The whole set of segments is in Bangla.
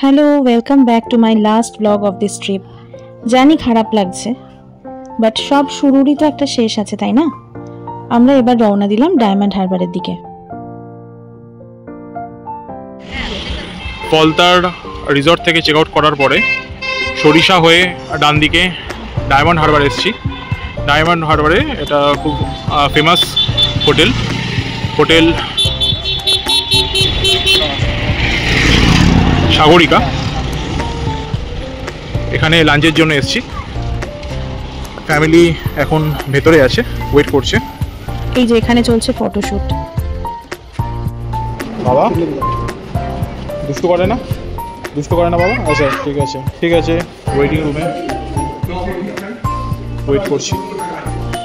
Hello, welcome back to my last blog of this trip. জানি খারাপ লাগছে, বাট সব শুরুরই তো একটা শেষ আছে, তাই না? আমরা এবার রওনা দিলাম ডায়মন্ড হারবারের দিকে। পলতার রিসর্ট থেকে চেক আউট করার পরে সরিষা হয়ে ডান দিকে ডায়মন্ড হারবার এসেছি। ডায়মন্ড হারবারে এটা খুব ফেমাস হোটেল সাগরিকা। এখানে লাঞ্চের জন্য এসেছি। ফ্যামিলি এখন ভেতরে আছে, ওয়েট করছে। এই যে এখানে চলছে ফটোশুট। বাবা দুষ্টু করে না বাবা? আচ্ছা ঠিক আছে ওয়েটিং রুমে ওয়েট করছি।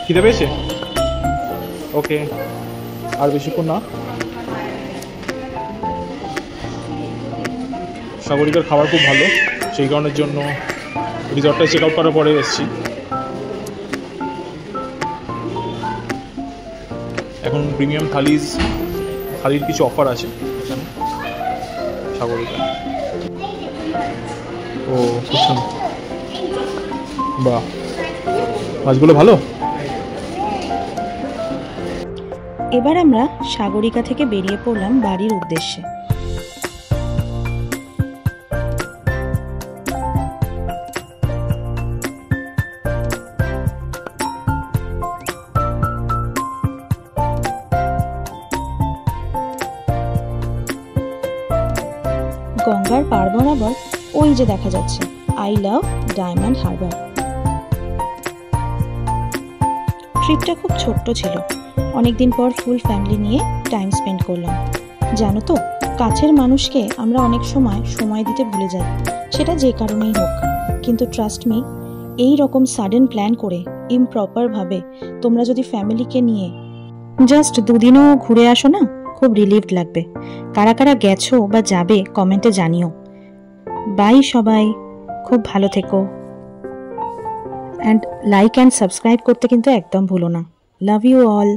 খিদে পেয়েছে? ওকে, আর বেশিক্ষণ না। সাগরিকার খাবার খুব ভালো, সেই কারণের জন্য রিসর্টটা চেক আউট করার পরে এসেছি। এখন প্রিমিয়াম থালির কিছু অফার আছে এখানে সাগরিকা। ও খুব সুন্দর, বাহ, মাছগুলো ভালো। এবার আমরা সাগরিকা থেকে বেরিয়ে পড়লাম বাড়ির উদ্দেশ্যে। গঙ্গার পার বরাবর ওই যে দেখা যাচ্ছে আই লাভ ডায়মন্ড হারবার। ট্রিপটা খুব ছোট্ট ছিল, অনেকদিন পর ফুল ফ্যামিলি নিয়ে টাইম স্পেন্ড করলাম। জানো তো, কাছের মানুষকে আমরা অনেক সময় দিতে ভুলে যাই, সেটা যে কারণেই হোক। কিন্তু ট্রাস্ট মি, এই রকম সাডেন প্ল্যান করে ইমপ্রপার ভাবে তোমরা যদি ফ্যামিলিকে নিয়ে জাস্ট দুদিনও ঘুরে আসো না, খুব রিলিভড লাগবে। কারা কারা গেছো বা যাবে কমেন্টে জানিও। বাই সবাই, খুব ভালো থেকো। অ্যান্ড লাইক অ্যান্ড সাবস্ক্রাইব করতে কিন্তু একদম ভুলো না। Love you all.